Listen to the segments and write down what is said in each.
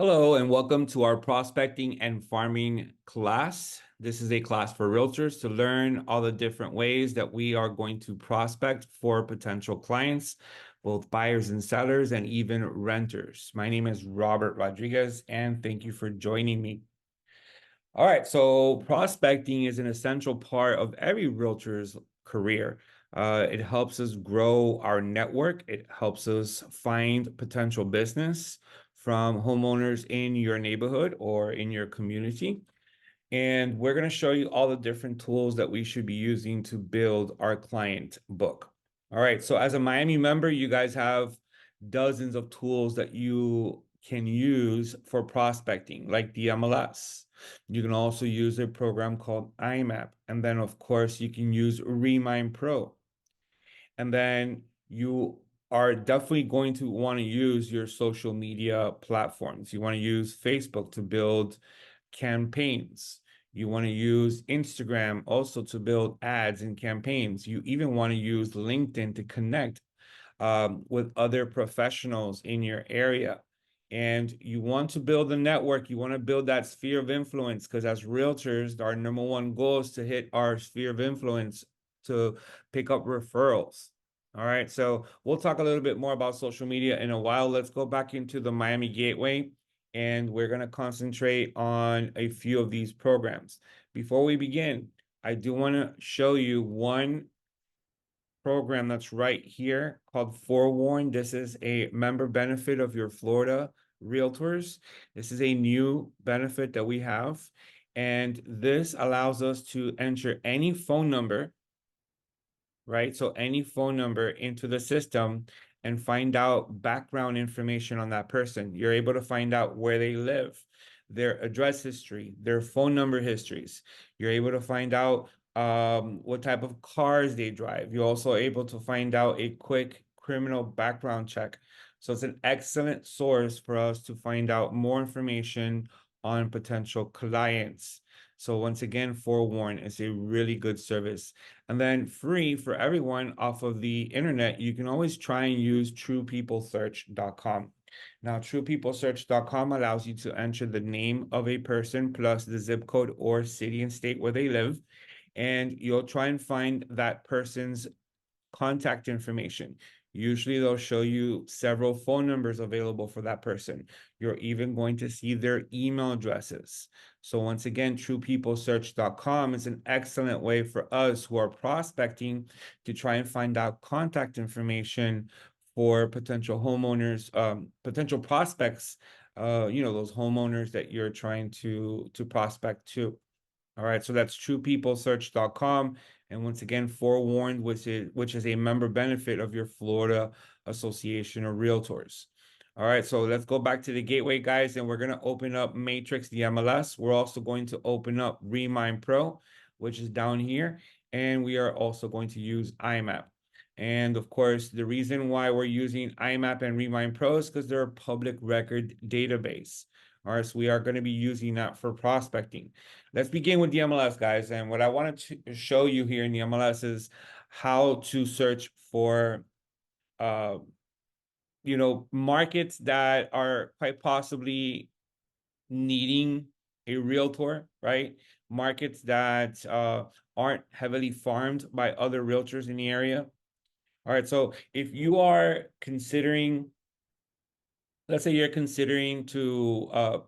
Hello and welcome to our prospecting and farming class. This is a class for realtors to learn all the different ways that we are going to prospect for potential clients, both buyers and sellers, and even renters. My name is Robert Rodriguez, and thank you for joining me. All right, so prospecting is an essential part of every realtor's career. It helps us grow our network. It helps us find potential business from homeowners in your neighborhood or in your community. And we're going to show you all the different tools that we should be using to build our client book. All right, so as a Miami member, you guys have dozens of tools that you can use for prospecting, like the MLS. You can also use a program called IMAP. And then, of course, you can use Remind Pro. And then you are definitely going to want to use your social media platforms. You want to use Facebook to build campaigns. You want to use Instagram also to build ads and campaigns. You even want to use LinkedIn to connect with other professionals in your area. And you want to build a network. You want to build that sphere of influence because as realtors, our number one goal is to hit our sphere of influence to pick up referrals. All right. So we'll talk a little bit more about social media in a while. Let's go back into the Miami Gateway and we're going to concentrate on a few of these programs. Before we begin, I do want to show you one program that's right here called Forewarn. This is a member benefit of your Florida Realtors. This is a new benefit that we have. And this allows us to enter any phone number, right? So any phone number into the system and find out background information on that person. You're able to find out where they live, their address history, their phone number histories. You're able to find out what type of cars they drive. You're also able to find out a quick criminal background check. So it's an excellent source for us to find out more information on potential clients. So once again, Forewarn is a really good service. And then free for everyone off of the internet, you can always try and use truepeoplesearch.com. Now, truepeoplesearch.com allows you to enter the name of a person plus the zip code or city and state where they live, and you'll try and find that person's contact information. Usually they'll show you several phone numbers available for that person. You're even going to see their email addresses. So once again, truepeoplesearch.com is an excellent way for us who are prospecting to try and find out contact information for potential homeowners, potential prospects, those homeowners that you're trying to prospect to. All right, so that's truepeoplesearch.com. And once again, Forewarned, which is a member benefit of your Florida Association of Realtors. All right, so let's go back to the gateway, guys, and we're going to open up Matrix, the MLS. We're also going to open up Remind Pro, which is down here. And we are also going to use IMAP. And of course, the reason why we're using IMAP and Remind Pro is because they're a public record database. All right, so we are going to be using that for prospecting. Let's begin with the MLS, guys. And what I wanted to show you here in the MLS is how to search for, markets that are quite possibly needing a realtor, right? Markets that aren't heavily farmed by other realtors in the area. All right, so if you are considering, let's say you're considering to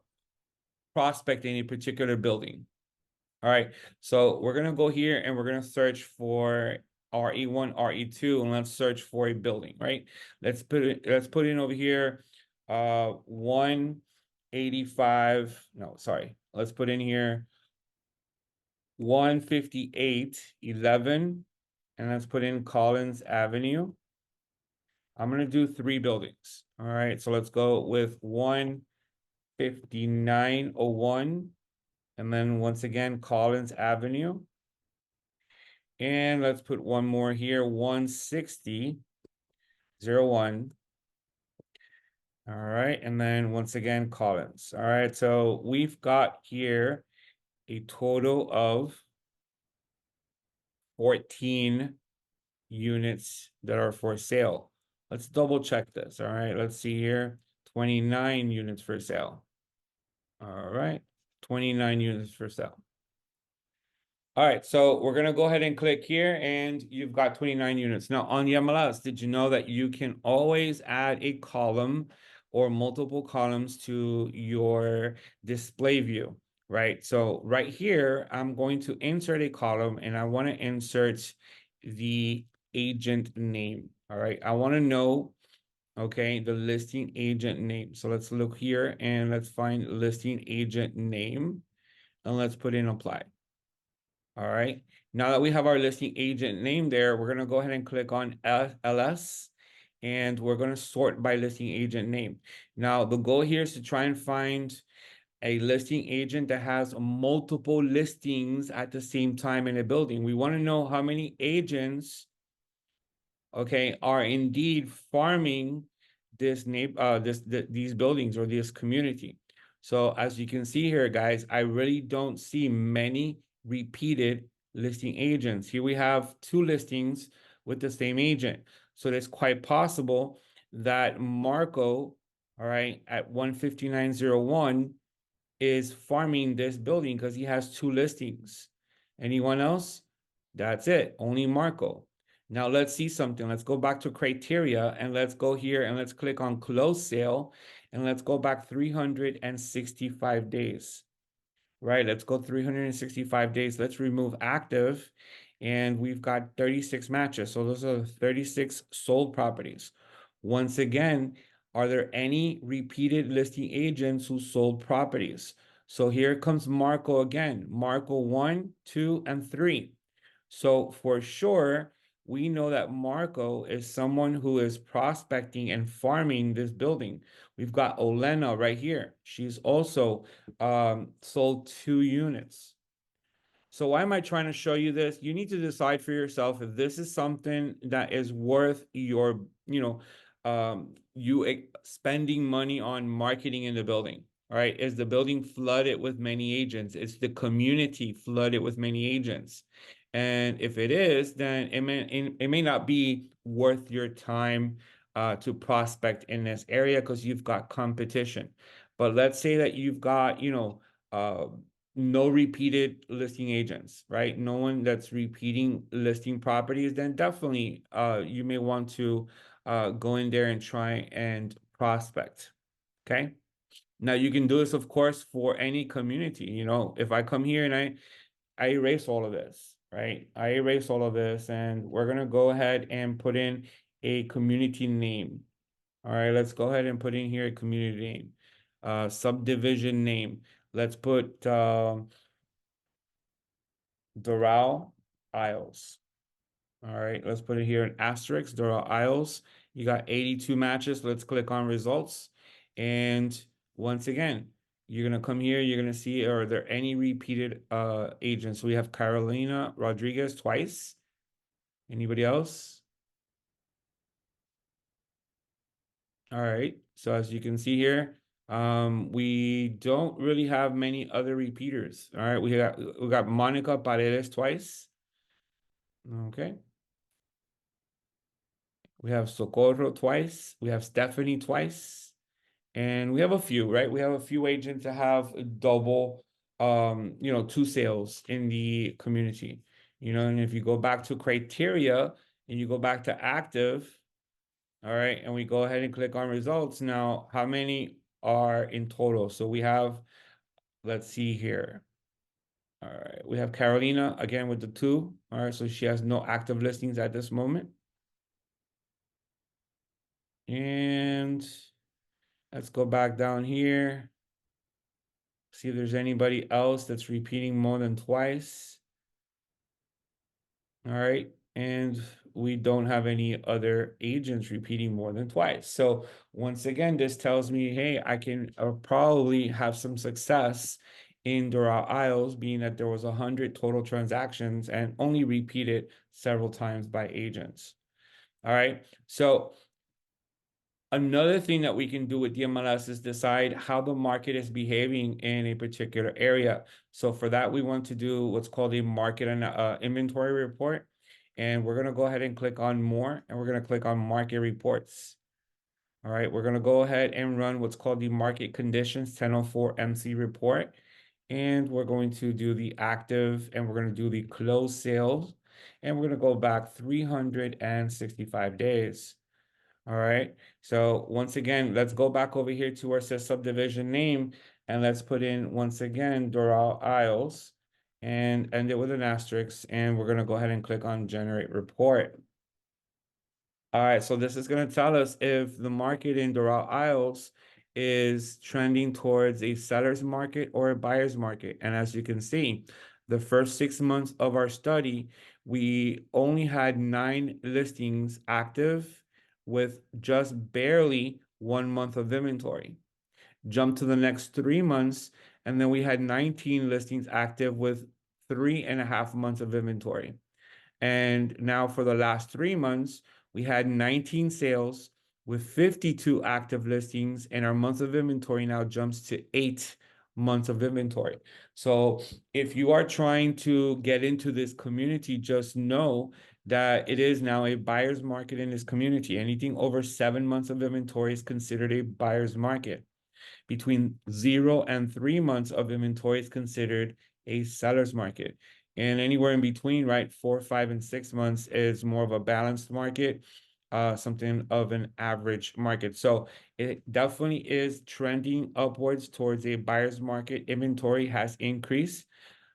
prospect in a particular building. All right, so we're gonna go here and we're gonna search for RE1, RE2, and let's search for a building, right? Let's put in over here 185. No, sorry. Let's put in here 15811, and let's put in Collins Avenue. I'm gonna do 3 buildings. All right, so let's go with 15901. And then once again, Collins Avenue. And let's put one more here, 16001. All right, and then once again, Collins. All right, so we've got here a total of 14 units that are for sale. Let's double check this. All right, let's see here, 29 units for sale. All right, 29 units for sale. All right, so we're gonna go ahead and click here, and you've got 29 units. Now on the MLS, did you know that you can always add a column or multiple columns to your display view, right? So right here, I'm going to insert a column, and I want to insert the agent name. All right, I want to know, okay, the listing agent name. So let's look here and let's find listing agent name, and let's put in apply. All right. Now that we have our listing agent name there, we're going to go ahead and click on LS, and we're going to sort by listing agent name. Now, the goal here is to try and find a listing agent that has multiple listings at the same time in a building. We want to know how many agents, okay, are indeed farming these buildings or this community. So as you can see here, guys, I really don't see many repeated listing agents. Here we have 2 listings with the same agent. So it's quite possible that Marco, all right, at 15901 is farming this building because he has 2 listings. Anyone else? That's it. Only Marco. Now let's see something. Let's go back to criteria, and let's go here and let's click on close sale, and let's go back 365 days. Right, let's go 365 days. Let's remove active, and we've got 36 matches. So those are 36 sold properties. Once again, are there any repeated listing agents who sold properties? So here comes Marco again. Marco 1, 2, and 3. So for sure, we know that Marco is someone who is prospecting and farming this building. We've got Olena right here. She's also sold 2 units. So why am I trying to show you this? You need to decide for yourself if this is something that is worth your, spending money on marketing in the building. All right. Is the building flooded with many agents? Is the community flooded with many agents? And if it is, then it may not be worth your time to prospect in this area because you've got competition. But let's say that you've got, no repeated listing agents, right? No one that's repeating listing properties, then definitely you may want to go in there and try and prospect. Okay. Now you can do this, of course, for any community. If I come here and I erase all of this, right? I erase all of this, and we're gonna go ahead and put in a community name. All right, let's go ahead and put in here a community name, subdivision name. Let's put Doral Isles. All right, let's put it here in asterisk, Doral Isles. You got 82 matches. Let's click on results. And once again, you're gonna come here, you're gonna see, are there any repeated agents? So we have Carolina Rodriguez twice. Anybody else? All right, so as you can see here, we don't really have many other repeaters. All right, we got Monica Paredes twice. Okay. We have Socorro twice. We have Stephanie twice. And we have a few, right? We have a few agents that have double, 2 sales in the community. And if you go back to criteria and you go back to active, all right, and we go ahead and click on results. Now, how many are in total? So we have, let's see here. All right, we have Carolina again with the 2. All right, so she has no active listings at this moment. And let's go back down here. See if there's anybody else that's repeating more than twice. All right. And we don't have any other agents repeating more than twice. So once again, this tells me, hey, I can probably have some success in Doral Isles, being that there was 100 total transactions and only repeated several times by agents. All right. So another thing that we can do with DMLS is decide how the market is behaving in a particular area. So for that, we want to do what's called a market and inventory report. And we're going to go ahead and click on more, and we're going to click on market reports. All right, we're going to go ahead and run what's called the market conditions 1004 MC report. And we're going to do the active and we're going to do the closed sales. And we're going to go back 365 days. All right. So once again, let's go back over here to our says subdivision name and let's put in once again Doral Isles and end it with an asterisk. And we're going to go ahead and click on generate report. All right, so this is going to tell us if the market in Doral Isles is trending towards a seller's market or a buyer's market. And as you can see, the first 6 months of our study, we only had 9 listings active with just barely 1 month of inventory. Jump to the next 3 months, and then we had 19 listings active with 3.5 months of inventory. And now for the last 3 months, we had 19 sales with 52 active listings, and our months of inventory now jumps to 8 months of inventory. So if you are trying to get into this community, just know that it is now a buyer's market in this community. Anything over 7 months of inventory is considered a buyer's market. Between 0 and 3 months of inventory is considered a seller's market. And anywhere in between, right, 4, 5, and 6 months is more of a balanced market, something of an average market. So it definitely is trending upwards towards a buyer's market. Inventory has increased,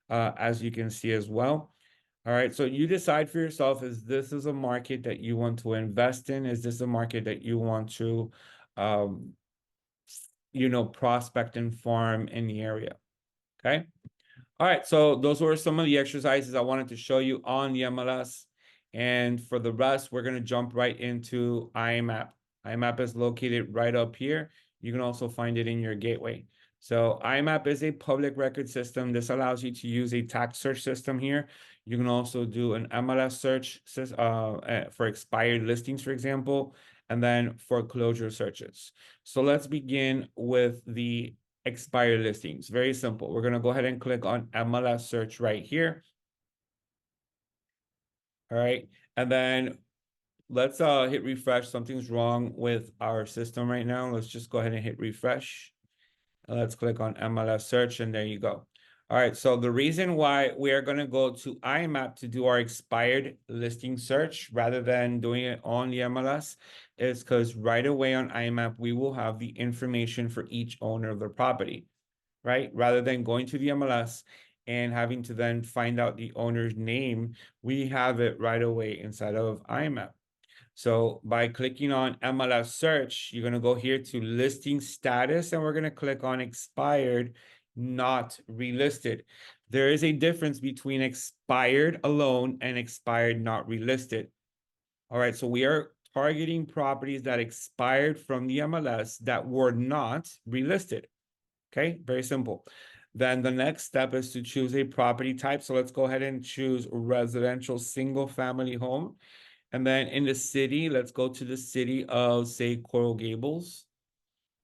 as you can see as well. All right, so you decide for yourself, is this is a market that you want to invest in? Is this a market that you want to um, prospect and farm in the area? Okay. All right, so those were some of the exercises I wanted to show you on the MLS. And for the rest, we're going to jump right into IMAP. IMAP is located right up here. You can also find it in your gateway. So IMAP is a public record system. This allows you to use a tax search system here. You can also do an MLS search for expired listings, for example, and then foreclosure searches. So let's begin with the expired listings. Very simple. We're going to go ahead and click on MLS search right here. All right. And then let's hit refresh. Something's wrong with our system right now. Let's just go ahead and hit refresh. And let's click on MLS search and there you go. All right. So the reason why we are going to go to IMAP to do our expired listing search rather than doing it on the MLS is because right away on IMAP, we will have the information for each owner of the property. Right? Rather than going to the MLS and having to then find out the owner's name, we have it right away inside of IMAP. So by clicking on MLS search, you're going to go here to listing status and we're going to click on expired, not relisted. There is a difference between expired alone and expired, not relisted. All right, so we are targeting properties that expired from the MLS that were not relisted. Okay, very simple. Then the next step is to choose a property type. So let's go ahead and choose residential single family home. And then in the city, let's go to the city of, say, Coral Gables.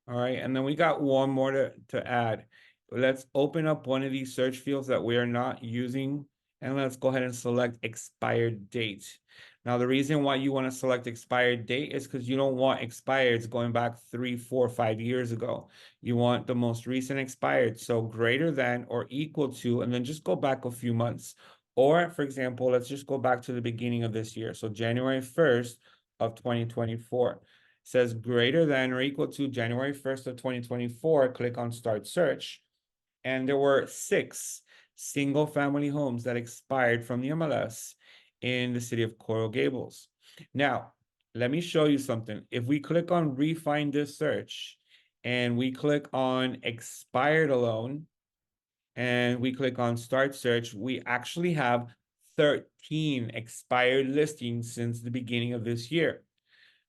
All right, and then we got one more to add. Let's open up one of these search fields that we are not using, and let's go ahead and select expired date. Now, the reason why you want to select expired date is because you don't want expireds going back 3, 4, 5 years ago. You want the most recent expired, so greater than or equal to, and then just go back a few months. Or, for example, let's just go back to the beginning of this year. So January 1st of 2024 says greater than or equal to January 1st of 2024, click on start search. And there were 6 single family homes that expired from the MLS in the city of Coral Gables. Now, let me show you something. If we click on refine this search and we click on expired alone and we click on start search, we actually have 13 expired listings since the beginning of this year.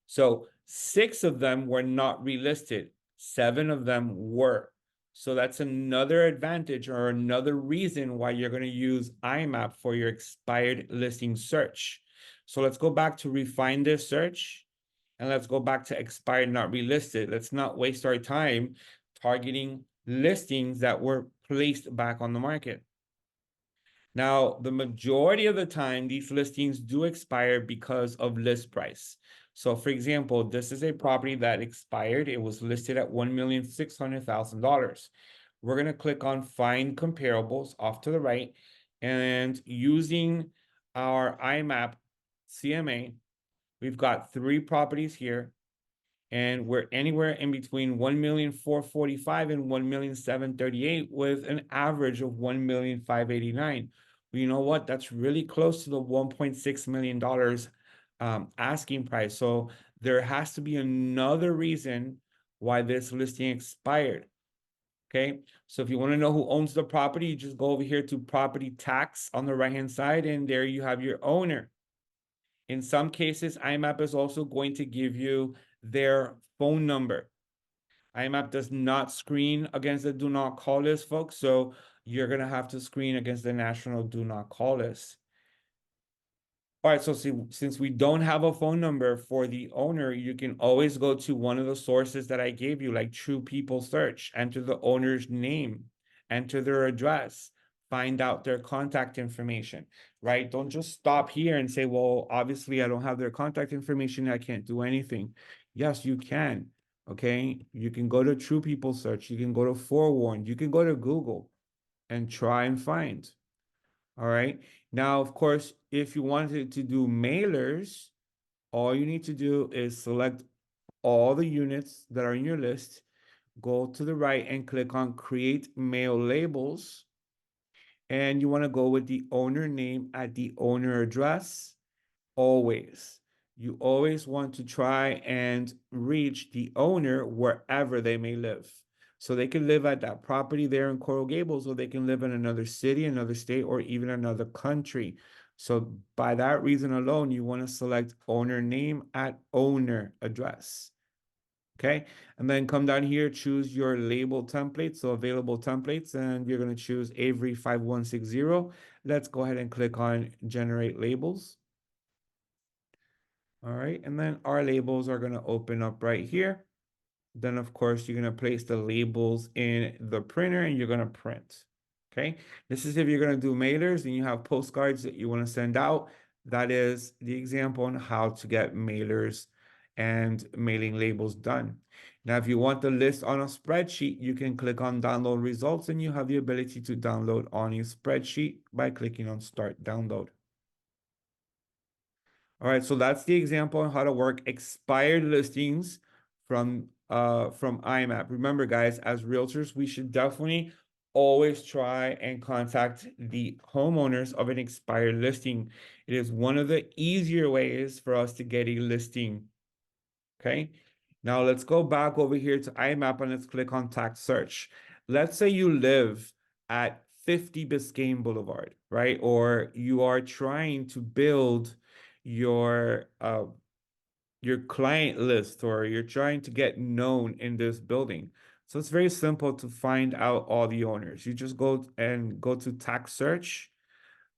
So 6 of them were not relisted. 7 of them were. So that's another advantage or another reason why you're going to use IMAP for your expired listing search. So let's go back to refine this search and let's go back to expired not relisted. Let's not waste our time targeting listings that were placed back on the market. Now, the majority of the time, these listings do expire because of list price. So for example, this is a property that expired. It was listed at $1,600,000. We're going to click on find comparables off to the right, and using our IMAP CMA, we've got 3 properties here, and we're anywhere in between 1,445,000 and 1,738,000 with an average of 1,589,000. Well, you know what? That's really close to the $1.6 million asking price. So there has to be another reason why this listing expired. Okay, so if you want to know who owns the property, you just go over here to property tax on the right hand side, and there you have your owner. In some cases, IMAP is also going to give you their phone number. IMAP does not screen against the do not call list, folks. So you're going to have to screen against the national do not call list. All right, so see, since we don't have a phone number for the owner, you can always go to one of the sources that I gave you, like True People Search, enter the owner's name, enter their address, find out their contact information, right? Don't just stop here and say, well, obviously I don't have their contact information. I can't do anything. Yes, you can. Okay. You can go to True People Search. You can go to Forewarned. You can go to Google and try and find. All right. Now, of course, if you wanted to do mailers, all you need to do is select all the units that are in your list, go to the right and click on create mail labels. And you want to go with the owner name at the owner address always. You always want to try and reach the owner wherever they may live. So they can live at that property there in Coral Gables, or they can live in another city, another state, or even another country. So by that reason alone, you want to select owner name at owner address. Okay, and then come down here, choose your label template. So available templates, and you're going to choose Avery 5160. Let's go ahead and click on generate labels. All right, and then our labels are going to open up right here. Then, of course, you're going to place the labels in the printer and you're going to print. Okay, this is if you're going to do mailers and you have postcards that you want to send out. That is the example on how to get mailers and mailing labels done. Now, if you want the list on a spreadsheet, you can click on download results, and you have the ability to download on your spreadsheet by clicking on start download. All right, so that's the example on how to work expired listings from IMAP. Remember, guys, as realtors, we should definitely always try and contact the homeowners of an expired listing. It is one of the easier ways for us to get a listing. Okay. Now let's go back over here to IMAP and let's click on tax search. Let's say you live at 50 Biscayne Boulevard, right? Or you are trying to build your client list, or you're trying to get known in this building. So it's very simple to find out all the owners. You just go to tax search,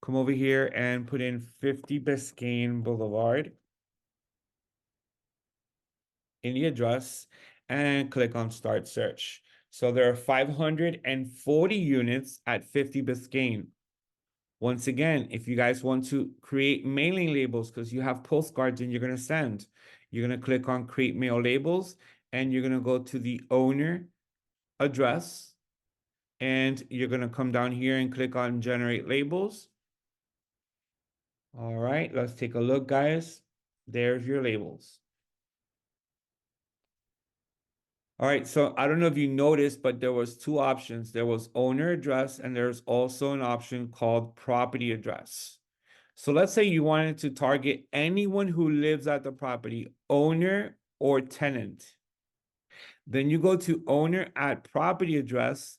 come over here and put in 50 Biscayne Boulevard in the address and click on start search. So there are 540 units at 50 Biscayne. Once again, if you guys want to create mailing labels because you have postcards and you're going to send, you're going to click on create mail labels, and you're going to go to the owner address, and you're going to come down here and click on generate labels. All right, let's take a look, guys. There's your labels. All right, so I don't know if you noticed, but there was 2 options. There was owner address, and there's also an option called property address. So let's say you wanted to target anyone who lives at the property, owner or tenant. Then you go to owner at property address,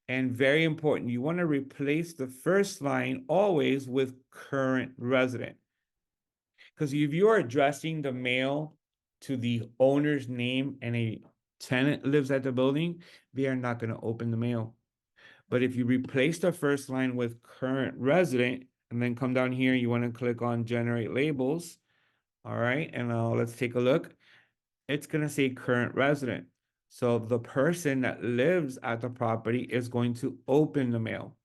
and very important, you want to replace the first line always with current resident. Because if you are addressing the mail to the owner's name and a tenant lives at the building, they are not going to open the mail. But if you replace the first line with current resident, and then come down here, you want to click on generate labels. All right, and now let's take a look. It's going to say current resident. So the person that lives at the property is going to open the mail.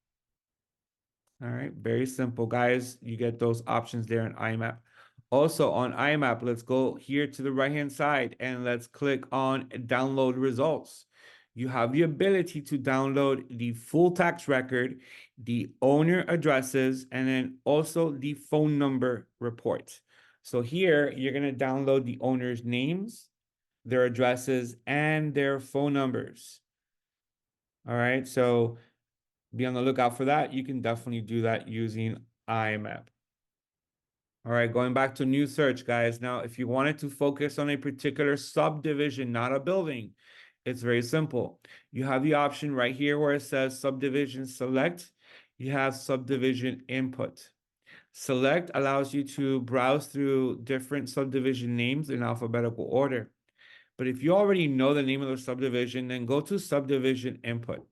All right, very simple, guys. You get those options there in IMAP. Also on IMAP, let's go here to the right-hand side and let's click on download results. You have the ability to download the full tax record, the owner addresses, and then also the phone number report. So here you're going to download the owner's names, their addresses, and their phone numbers. All right, so be on the lookout for that. You can definitely do that using IMAP. All right, going back to new search, guys. Now, if you wanted to focus on a particular subdivision, not a building, it's very simple. You have the option right here where it says subdivision select. You have subdivision input. Select allows you to browse through different subdivision names in alphabetical order. But if you already know the name of the subdivision, then go to subdivision input.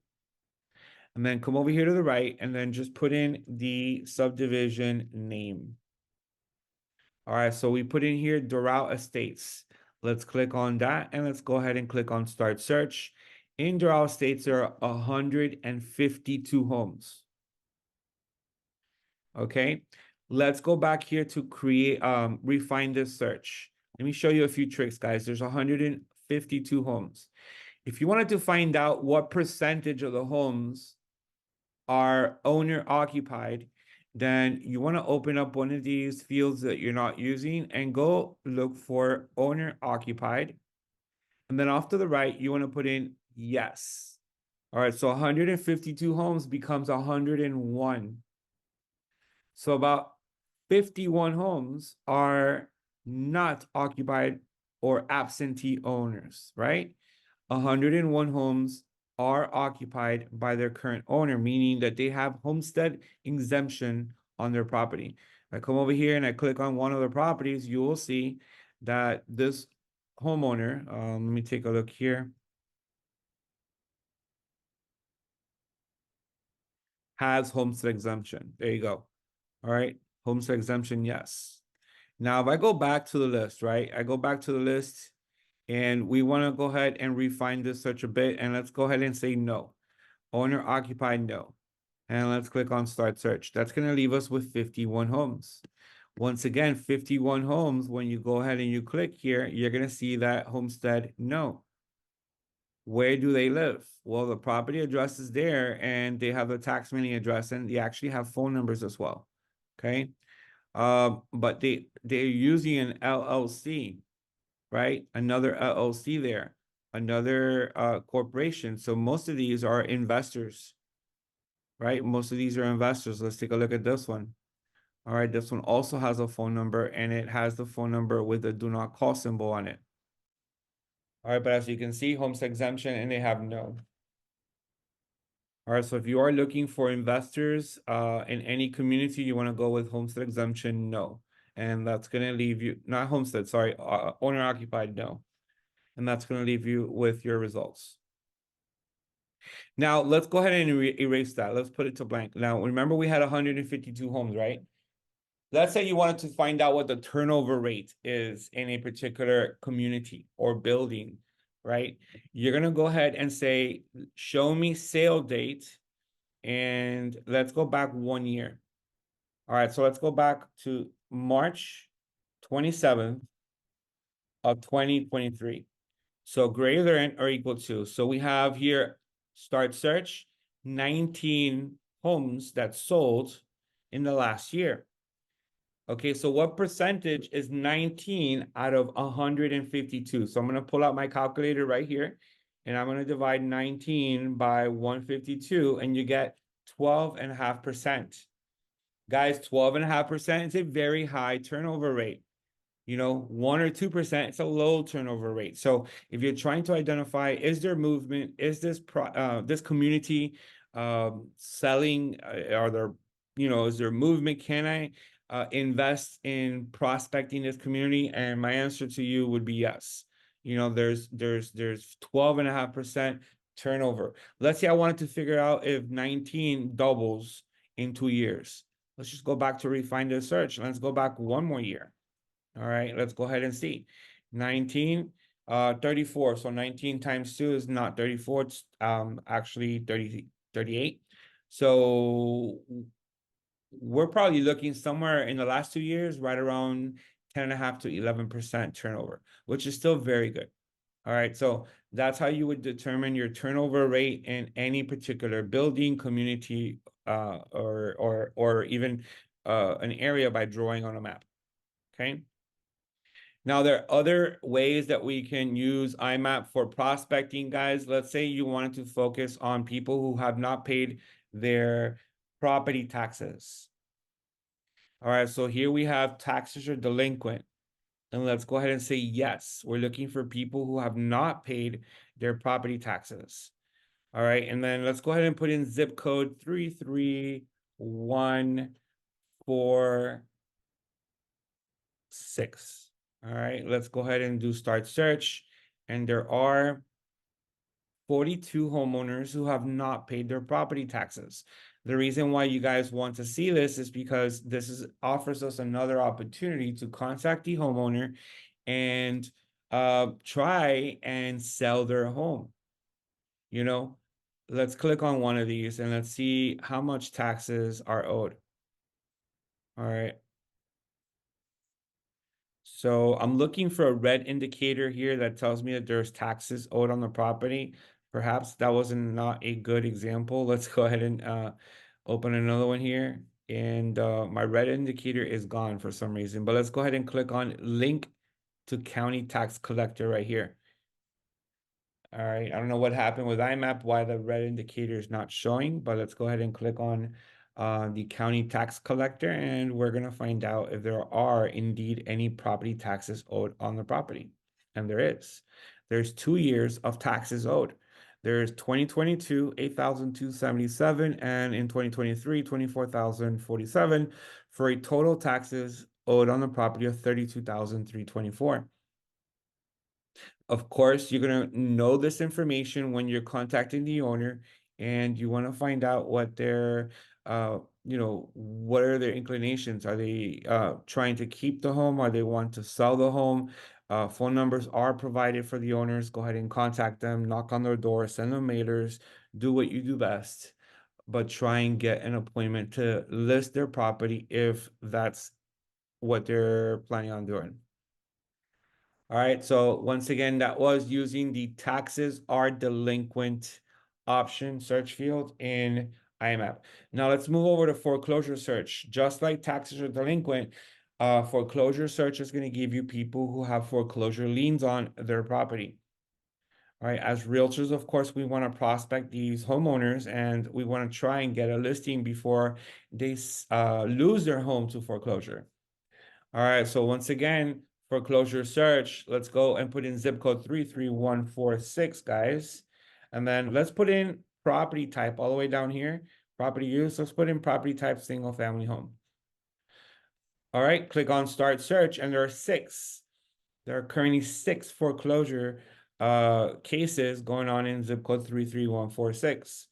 And then come over here to the right and then just put in the subdivision name. All right, so we put in here Doral Estates. Let's click on that and let's go ahead and click on Start Search. In Doral Estates, there are 152 homes. Okay, let's go back here to create, refine this search. Let me show you a few tricks, guys. There's 152 homes. If you wanted to find out what percentage of the homes are owner occupied, then you want to open up one of these fields that you're not using and go look for owner occupied. And then off to the right, you want to put in yes. All right, so 152 homes becomes 101. So about 51 homes are not occupied or absentee owners, right? 101 homes are occupied by their current owner, meaning that they have homestead exemption on their property. If I come over here and I click on one of the properties, you will see that this homeowner, let me take a look here, has homestead exemption. There you go. All right, homestead exemption, yes. Now, if I go back to the list, right? I go back to the list and we want to go ahead and refine this search a bit. And let's go ahead and say no. Owner occupied, no. And let's click on Start Search. That's going to leave us with 51 homes. Once again, 51 homes. When you go ahead and you click here, you're going to see that homestead, no. Where do they live? Well, the property address is there and they have the tax mailing address and they actually have phone numbers as well. Okay. But they're using an LLC, right? Another LLC there, another corporation. So most of these are investors, right? Most of these are investors. Let's take a look at this one. All right, this one also has a phone number and it has the phone number with the do not call symbol on it. All right, but as you can see, homestead exemption and they have no. All right, so if you are looking for investors in any community, you want to go with homestead exemption, no. And that's going to leave you, not homestead, sorry, owner occupied, no. And that's going to leave you with your results. Now, let's go ahead and erase that. Let's put it to blank. Now, remember we had 152 homes, right? Let's say you wanted to find out what the turnover rate is in a particular community or building, right? You're going to go ahead and say, show me sale date. And let's go back 1 year. All right, so let's go back to March 27th of 2023. So greater than or equal to. So we have here, start search, 19 homes that sold in the last year. Okay, so what percentage is 19 out of 152? So I'm going to pull out my calculator right here, and I'm going to divide 19 by 152, and you get 12.5%. Guys, 12.5% is a very high turnover rate. You know, 1 or 2%, it's a low turnover rate. So if you're trying to identify, is there movement? Is this this community selling? Are there, you know, is there movement? Can I invest in prospecting this community? And my answer to you would be yes. You know, there's 12.5% turnover. Let's say I wanted to figure out if 19 doubles in 2 years. Let's just go back to refine the search. Let's go back 1 more year. All right, let's go ahead and see. 19, 34. So 19 times 2 is not 34. It's actually 38. So we're probably looking somewhere in the last 2 years, right around 10.5 to 11% turnover, which is still very good. All right, so that's how you would determine your turnover rate in any particular building, community, or even an area by drawing on a map. Okay. Now there are other ways that we can use IMAP for prospecting, guys. Let's say you wanted to focus on people who have not paid their property taxes. All right, so here we have taxes are delinquent. And let's go ahead and say yes. We're looking for people who have not paid their property taxes. All right, and then let's go ahead and put in zip code 33146. All right, let's go ahead and do start search. And there are 42 homeowners who have not paid their property taxes. The reason why you guys want to see this is because offers us another opportunity to contact the homeowner and try and sell their home. You know, let's click on one of these and let's see how much taxes are owed. All right. So I'm looking for a red indicator here that tells me that there's taxes owed on the property. Perhaps that wasn't not a good example. Let's go ahead and open another one here. And my red indicator is gone for some reason. But let's go ahead and click on link to county tax collector right here. All right, I don't know what happened with IMAP, why the red indicator is not showing, but let's go ahead and click on the county tax collector, and we're gonna find out if there are indeed any property taxes owed on the property. And there is. There's 2 years of taxes owed. There's 2022, 8,277, and in 2023, 24,047, for a total taxes owed on the property of 32,324. Of course, you're going to know this information when you're contacting the owner and you want to find out what their, what are their inclinations? Are they trying to keep the home? Are they want to sell the home? Phone numbers are provided for the owners. Go ahead and contact them, knock on their door, send them mailers, do what you do best, but try and get an appointment to list their property if that's what they're planning on doing. All right, so once again, that was using the taxes are delinquent option search field in IMAP. Now let's move over to foreclosure search. Just like taxes are delinquent, foreclosure search is going to give you people who have foreclosure liens on their property. All right, as realtors, of course, we want to prospect these homeowners and we want to try and get a listing before they lose their home to foreclosure. All right, so once again, foreclosure search, let's go and put in zip code 33146, guys. And then let's put in property type all the way down here. Property use, let's put in property type single family home. All right, click on start search, and there are 6. There are currently 6 foreclosure cases going on in zip code 33146.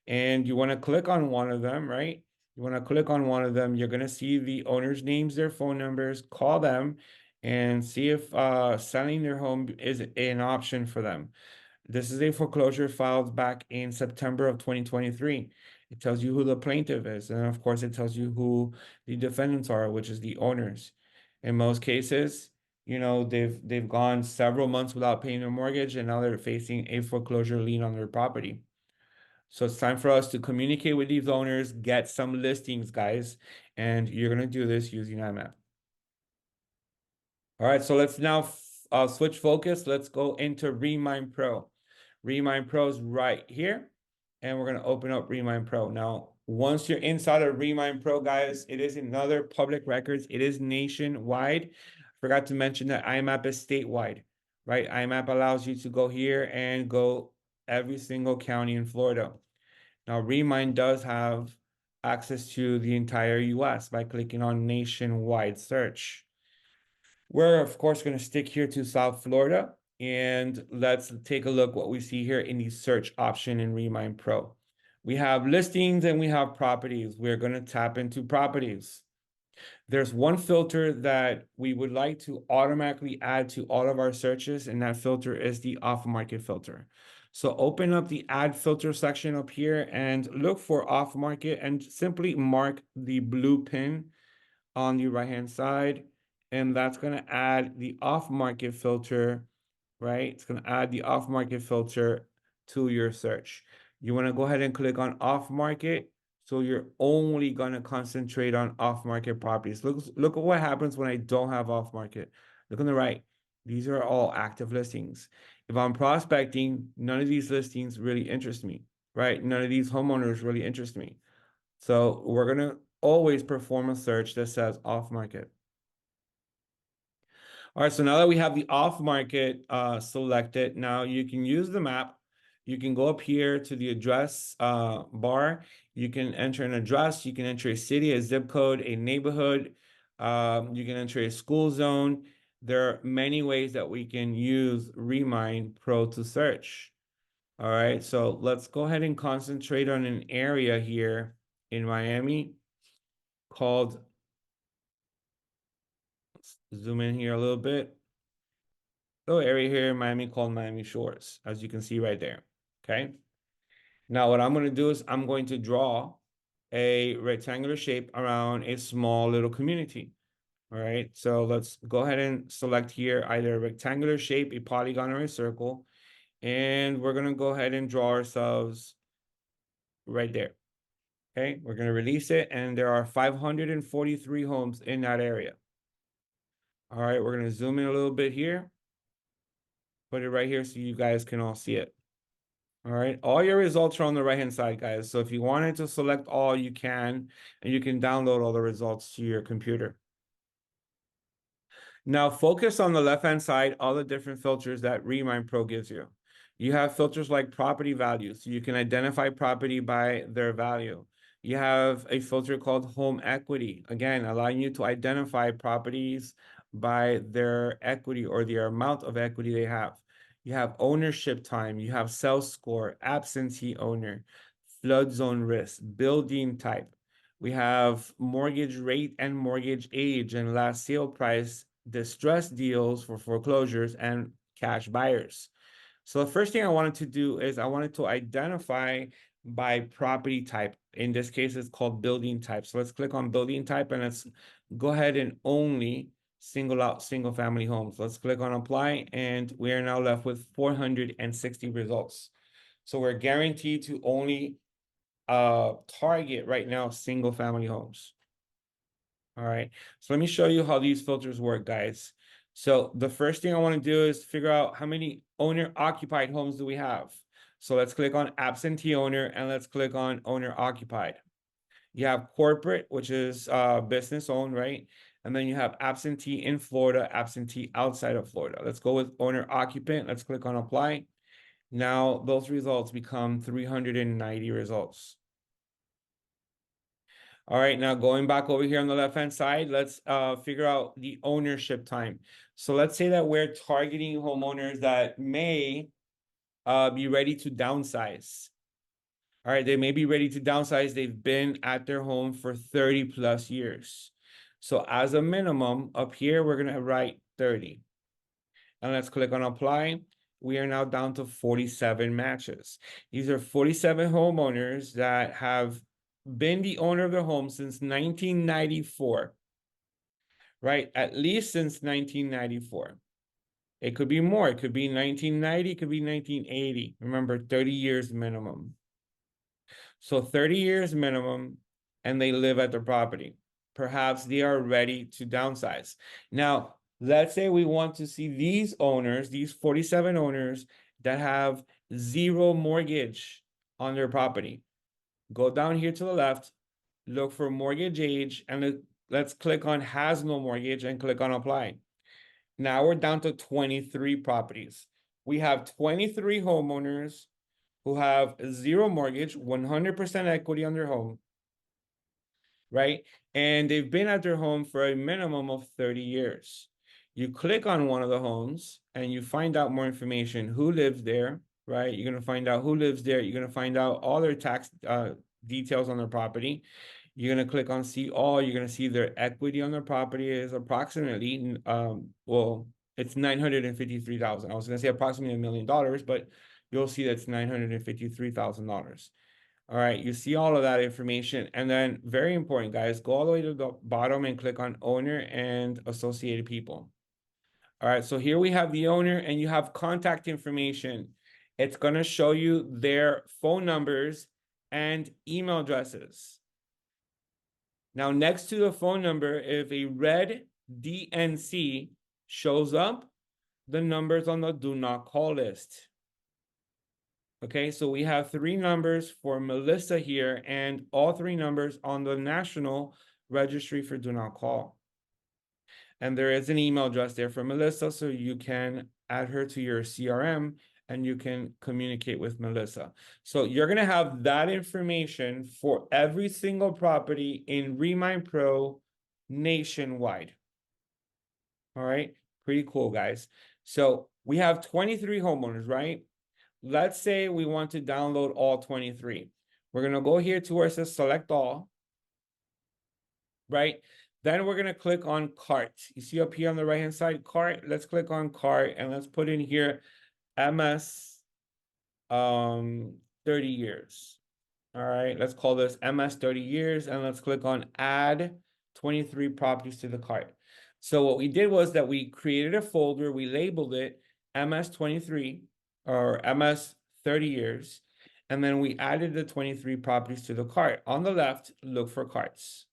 And you want to click on one of them, right? You want to click on one of them. You're going to see the owner's names, their phone numbers, call them and see if selling their home is an option for them. This is a foreclosure filed back in September of 2023. It tells you who the plaintiff is. And of course, it tells you who the defendants are, which is the owners. In most cases, they've gone several months without paying their mortgage, and now they're facing a foreclosure lien on their property. So it's time for us to communicate with these owners, get some listings, guys. And you're going to do this using IMAP. All right, so let's now switch focus. Let's go into Remind Pro. Remind Pro is right here. And we're going to open up Remind Pro. Now, once you're inside of Remind Pro, guys, it is another public records. It is nationwide. Forgot to mention that IMAP is statewide, right? IMAP allows you to go here and go every single county in Florida. Now, Remind does have access to the entire US by clicking on nationwide search. We're, of course, going to stick here to South Florida, and let's take a look what we see here in the search option in Remind Pro. We have listings and we have properties. We're going to tap into properties. There's one filter that we would like to automatically add to all of our searches, and that filter is the off-market filter. So open up the add filter section up here and look for off-market and simply mark the blue pin on the right-hand side. and that's going to add the off-market filter, right? It's going to add the off-market filter to your search. You want to go ahead and click on off-market. So you're only going to concentrate on off-market properties. Look at what happens when I don't have off-market. Look on the right. These are all active listings. If I'm prospecting, none of these listings really interest me, right? None of these homeowners really interest me. So we're going to always perform a search that says off-market. All right, so now that we have the off market selected, now you can use the map. You can go up here to the address bar. You can enter an address. You can enter a city, a zip code, a neighborhood. You can enter a school zone. There are many ways that we can use Remind Pro to search. All right, so let's go ahead and concentrate on an area here in Miami called, let's zoom in here a little bit. Little area here in Miami called Miami Shores, as you can see right there. Okay. Now, what I'm going to do is I'm going to draw a rectangular shape around a small little community. All right. So let's go ahead and select here either a rectangular shape, a polygon, or a circle. And we're going to go ahead and draw ourselves right there. Okay. We're going to release it. And there are 543 homes in that area. All right. We're going to zoom in a little bit here. Put it right here so you guys can all see it. All right, all your results are on the right-hand side, guys. So if you wanted to select all, you can, and you can download all the results to your computer. Now focus on the left-hand side, all the different filters that Remind Pro gives you. You have filters like property value, so you can identify property by their value. You have a filter called home equity, again, allowing you to identify properties by their equity or the amount of equity they have. You have ownership time, you have sales score, absentee owner, flood zone risk, building type. We have mortgage rate and mortgage age and last sale price, distress deals for foreclosures, and cash buyers. So the first thing I wanted to do is I wanted to identify by property type. In this case, it's called building type. So let's click on building type and let's go ahead and only single out single family homes. Let's click on apply and we are now left with 460 results. So we're guaranteed to only target right now single family homes. All right, so let me show you how these filters work, guys. So the first thing I want to do is figure out how many owner occupied homes do we have. So let's click on absentee owner and let's click on owner occupied. You have corporate, which is business owned, right? And then you have absentee in Florida, absentee outside of Florida. Let's go with owner occupant. Let's click on apply. Now those results become 390 results. All right, now going back over here on the left-hand side, let's figure out the ownership time. So let's say that we're targeting homeowners that may be ready to downsize. All right, they may be ready to downsize. They've been at their home for 30 plus years. So as a minimum, up here, we're gonna write 30. And let's click on apply. We are now down to 47 matches. These are 47 homeowners that have been the owner of their home since 1994, right? At least since 1994. It could be more. It could be 1990, it could be 1980. Remember, 30 years minimum. So 30 years minimum, and they live at their property. Perhaps they are ready to downsize. Now, let's say we want to see these owners, these 47 owners that have zero mortgage on their property. Go down here to the left, look for mortgage age, and let's click on has no mortgage and click on apply. Now we're down to 23 properties. We have 23 homeowners who have zero mortgage, 100% equity on their home, right? And they've been at their home for a minimum of 30 years. You click on one of the homes and you find out more information, who lives there, right? You're going to find out who lives there. You're going to find out all their tax details on their property. You're going to click on see all. You're going to see their equity on their property is approximately, well, it's 953,000. I was going to say approximately $1 million, but you'll see that's $953,000. All right, you see all of that information. And then very important, guys, go all the way to the bottom and click on owner and associated people. All right, so here we have the owner and you have contact information. It's going to show you their phone numbers and email addresses. Now, next to the phone number, if a red DNC shows up, the numbers on the do not call list. Okay, so we have 3 numbers for Melissa here and all 3 numbers on the National Registry for Do Not Call. And there is an email address there for Melissa, so you can add her to your CRM and you can communicate with Melissa. So you're going to have that information for every single property in Remind Pro nationwide. All right, pretty cool, guys. So we have 23 homeowners, right? Let's say we want to download all 23. We're going to go here to where it says select all, right? Then we're going to click on cart. You see up here on the right-hand side, cart. Let's click on cart and let's put in here MS 30 years. All right, let's call this MS 30 years and let's click on add 23 properties to the cart. So what we did was that we created a folder, we labeled it MS 23 or MS 30 years, and then we added the 23 properties to the cart. On the left, look for carts.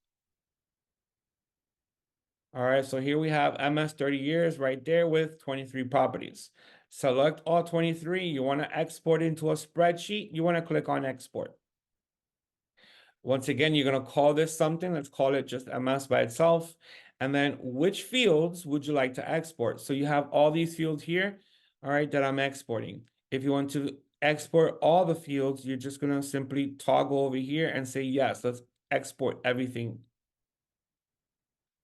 All right, so here we have MS 30 years right there with 23 properties. Select all 23. You want to export into a spreadsheet. You want to click on export. Once again, you're going to call this something. Let's call it just MS by itself. And then which fields would you like to export? So you have all these fields here, all right, that I'm exporting. If you want to export all the fields, you're just going to simply toggle over here and say, yes, let's export everything.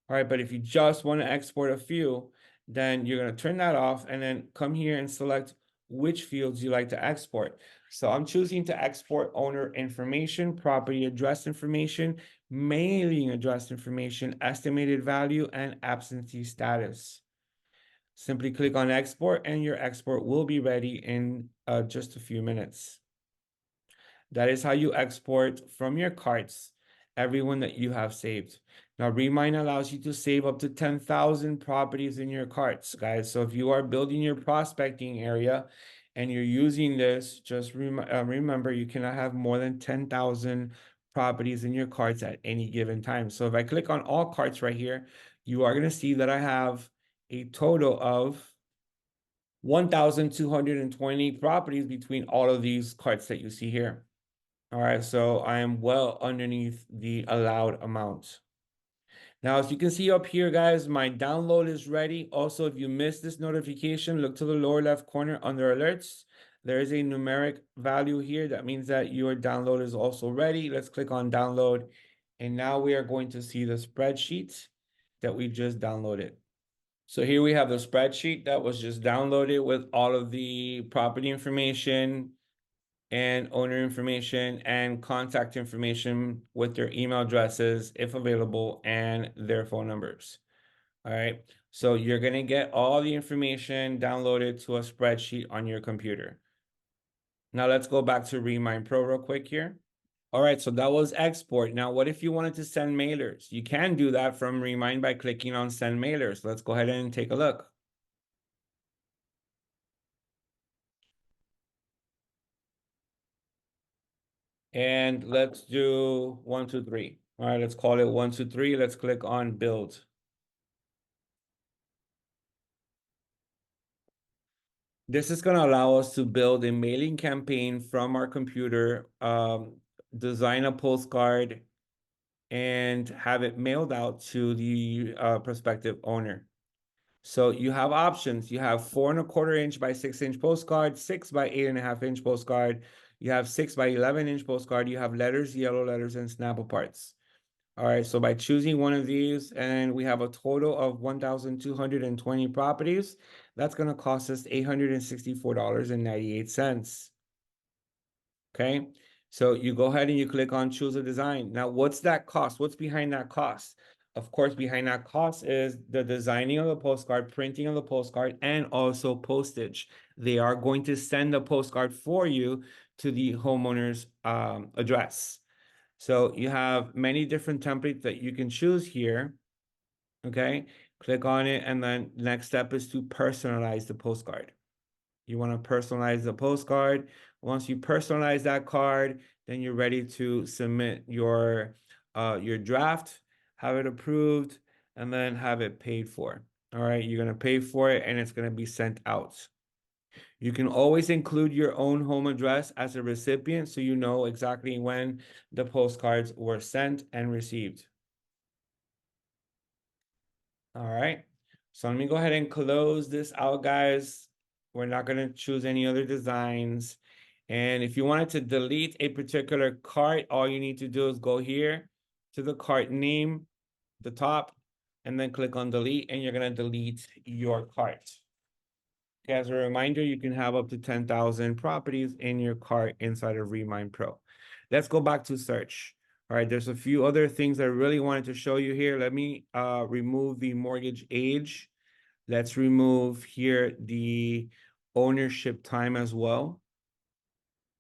All right, but if you just want to export a few, then you're going to turn that off and then come here and select which fields you like to export. So I'm choosing to export owner information, property address information, mailing address information, estimated value, and absentee status. Simply click on export and your export will be ready in just a few minutes. That is how you export from your carts everyone that you have saved. Now, Remind allows you to save up to 10,000 properties in your carts, guys. So if you are building your prospecting area and you're using this, just remember you cannot have more than 10,000 properties in your carts at any given time. So if I click on all carts right here, you are going to see that I have a total of 1,220 properties between all of these carts that you see here. All right, so I am well underneath the allowed amount. Now, as you can see up here, guys, my download is ready. Also, if you missed this notification, look to the lower left corner under alerts. There is a numeric value here. That means that your download is also ready. Let's click on download. And now we are going to see the spreadsheet that we just downloaded. So here we have the spreadsheet that was just downloaded with all of the property information and owner information and contact information with their email addresses, if available, and their phone numbers. All right. So you're going to get all the information downloaded to a spreadsheet on your computer. Now let's go back to Remind Pro real quick here. All right, so that was export. Now, what if you wanted to send mailers? You can do that from Remind by clicking on send mailers. Let's go ahead and take a look. And let's do 1, 2, 3. All right, let's call it 1, 2, 3. Let's click on build. This is going to allow us to build a mailing campaign from our computer, design a postcard, and have it mailed out to the prospective owner. So you have options. You have 4¼ inch by 6 inch postcard, 6 by 8½ inch postcard. You have 6 by 11 inch postcard. You have letters, yellow letters, and snap aparts. All right, so by choosing one of these, and we have a total of 1,220 properties, that's going to cost us $864.98. Okay, so you go ahead and you click on choose a design. Now, what's that cost? What's behind that cost? Of course, behind that cost is the designing of the postcard, printing of the postcard, and also postage. They are going to send the postcard for you to the homeowner's address. So you have many different templates that you can choose here. Okay, click on it, and then next step is to personalize the postcard. You want to personalize the postcard. Once you personalize that card, then you're ready to submit your draft, have it approved, and then have it paid for. All right, you're gonna pay for it, and it's gonna be sent out. You can always include your own home address as a recipient, so you know exactly when the postcards were sent and received. All right. So let me go ahead and close this out, guys. We're not going to choose any other designs. And if you wanted to delete a particular cart, all you need to do is go here to the cart name, the top, and then click on delete, and you're going to delete your cart. Okay, as a reminder, you can have up to 10,000 properties in your cart inside of Remind Pro. Let's go back to search. All right, there's a few other things I really wanted to show you here. Let me remove the mortgage age. Let's remove here the ownership time as well.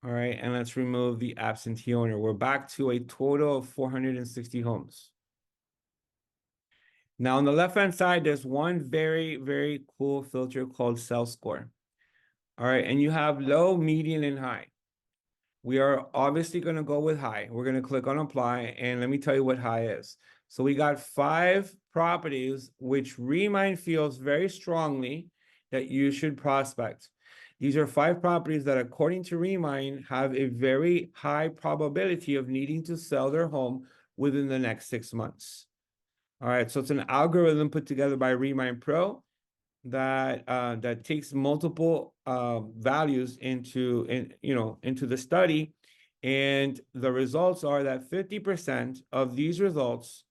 All right, and let's remove the absentee owner. We're back to a total of 460 homes. Now on the left-hand side, there's one very, very cool filter called Self Score. All right, and you have low, medium, and high. We are obviously going to go with high. We're going to click on apply, and let me tell you what high is. So we got 5 properties which Remind feels very strongly that you should prospect. These are 5 properties that, according to Remind, have a very high probability of needing to sell their home within the next 6 months. All right, so it's an algorithm put together by Remind Pro that takes multiple values into the study, and the results are that 50% of these results,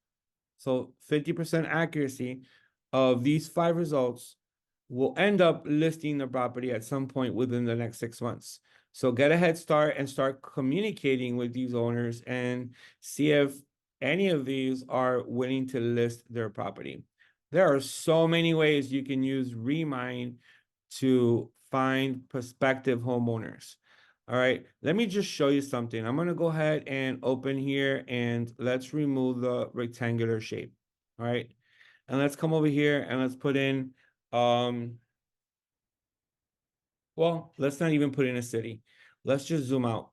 so 50% accuracy of these 5 results, will end up listing the property at some point within the next 6 months. So get a head start and start communicating with these owners and see if any of these are willing to list their property. There are so many ways you can use Remind to find prospective homeowners. All right, let me just show you something. I'm going to go ahead and open here, and let's remove the rectangular shape. All right, and let's come over here and let's put in well, let's not even put in a city. Let's just zoom out.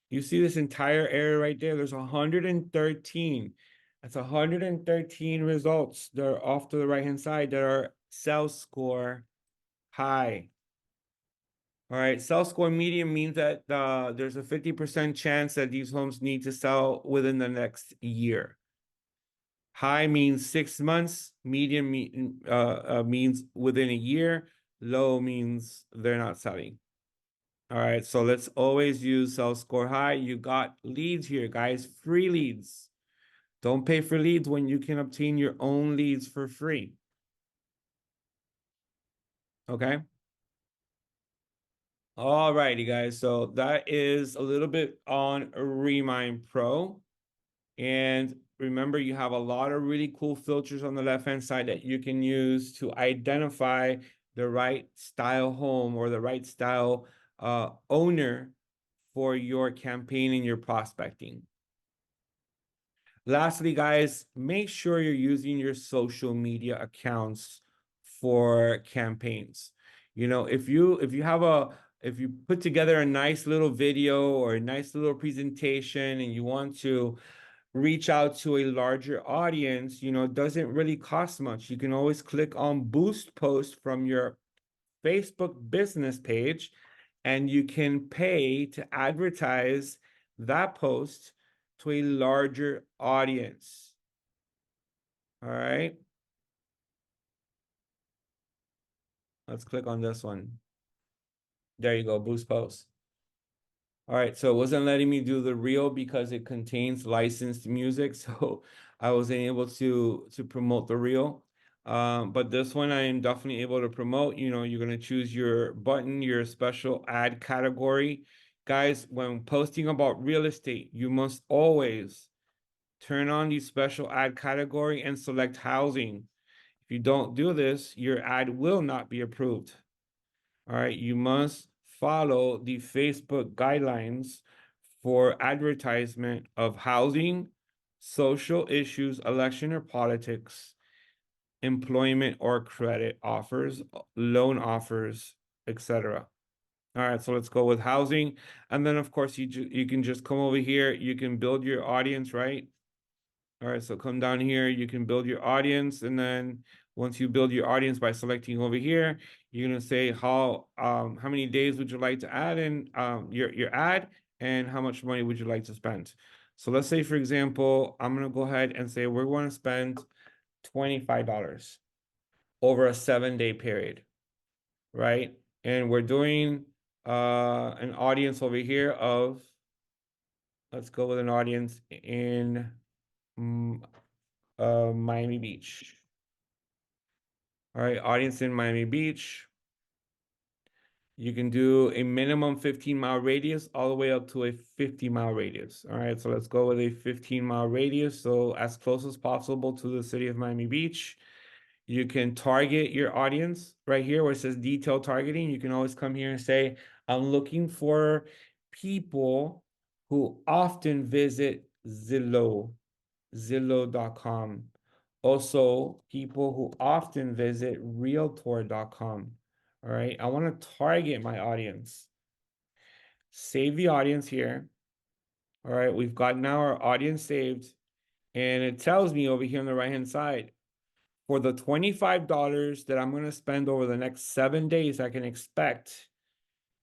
You see this entire area right there? There's 113. That's 113 results that are off to the right-hand side that are self score high. All right, self score medium means that there's a 50% chance that these homes need to sell within the next year. High means 6 months, medium means within a year, low means they're not selling. All right, so let's always use self score high. You got leads here, guys, free leads. Don't pay for leads when you can obtain your own leads for free. Okay. All righty, guys. So that is a little bit on Remind Pro. And remember, you have a lot of really cool filters on the left-hand side that you can use to identify the right style home or the right style owner for your campaign and your prospecting. Lastly, guys, make sure you're using your social media accounts for campaigns. You know, if you put together a nice little video or a nice little presentation and you want to reach out to a larger audience, you know, it doesn't really cost much. You can always click on boost post from your Facebook business page, and you can pay to advertise that post to a larger audience. All right. Let's click on this one. There you go, boost post. All right, so it wasn't letting me do the reel because it contains licensed music, so I wasn't able to promote the reel. But this one I am definitely able to promote. You know, you're gonna choose your button, your special ad category. Guys, when posting about real estate, you must always turn on the special ad category and select housing. If you don't do this, your ad will not be approved. All right, you must follow the Facebook guidelines for advertisement of housing, social issues, election or politics, employment or credit offers, loan offers, etc. All right, so let's go with housing. And then of course you can just come over here, you can build your audience, right? All right, so come down here, you can build your audience, and then once you build your audience by selecting over here, you're gonna say how many days would you like to add in your ad, and how much money would you like to spend. So let's say, for example, I'm gonna go ahead and say we're going to spend $25 over a 7-day period, right? And we're doing an audience over here of, let's go with an audience in mm, Miami Beach. All right, audience in Miami Beach. You can do a minimum 15-mile radius all the way up to a 50-mile radius. All right, so let's go with a 15-mile radius, so as close as possible to the city of Miami Beach. You can target your audience right here where it says detailed targeting. You can always come here and say, I'm looking for people who often visit Zillow.com. Also, people who often visit Realtor.com. All right, I want to target my audience. Save the audience here. All right, we've got now our audience saved, and it tells me over here on the right-hand side, for the $25 that I'm going to spend over the next 7 days, I can expect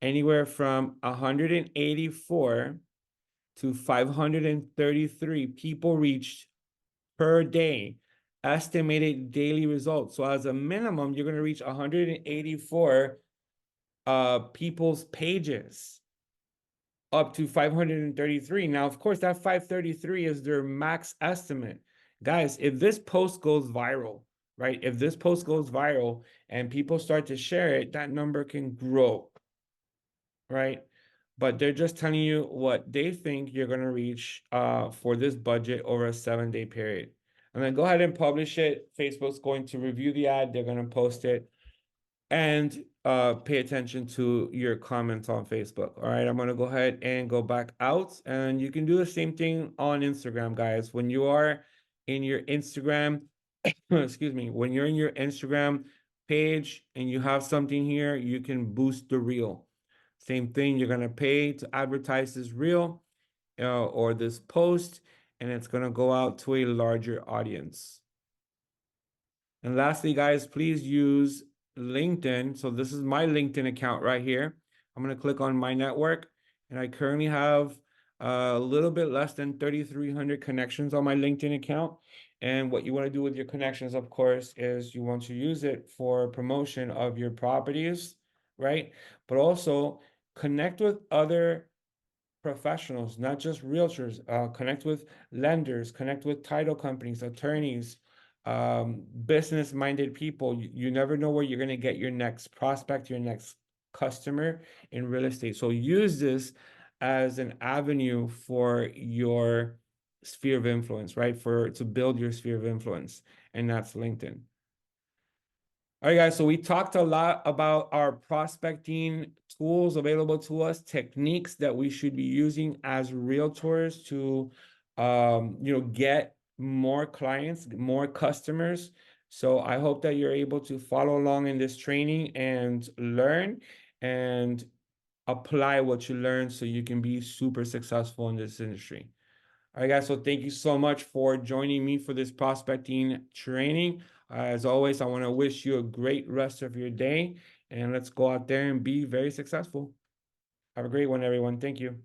anywhere from 184 to 533 people reached per day, estimated daily results. So as a minimum, you're going to reach 184 people's pages up to 533. Now, of course, that 533 is their max estimate. Guys, if this post goes viral, right? If this post goes viral and people start to share it, that number can grow, right? But they're just telling you what they think you're going to reach for this budget over a 7-day period. And then go ahead and publish it. Facebook's going to review the ad. They're going to post it. And pay attention to your comments on Facebook. All right, I'm gonna go ahead and go back out, and you can do the same thing on Instagram, guys. When you are in your Instagram, excuse me, when you're in your Instagram page and you have something here, you can boost the reel. Same thing, you're gonna pay to advertise this reel or this post, and it's gonna go out to a larger audience. And lastly, guys, please use LinkedIn. So this is my LinkedIn account right here. I'm going to click on my network, and I currently have a little bit less than 3,300 connections on my LinkedIn account. And what you want to do with your connections, of course, is you want to use it for promotion of your properties, right? But also connect with other professionals, not just realtors. Connect with lenders, connect with title companies, attorneys, business-minded people. You never know where you're going to get your next prospect, your next customer in real estate. So use this as an avenue for your sphere of influence, right? To build your sphere of influence, and that's LinkedIn. All right, guys, so we talked a lot about our prospecting tools available to us, techniques that we should be using as realtors to, get more clients, more customers. So I hope that you're able to follow along in this training and learn and apply what you learn so you can be super successful in this industry. All right, guys, so thank you so much for joining me for this prospecting training. As always, I want to wish you a great rest of your day, and let's go out there and be very successful. Have a great one, everyone. Thank you.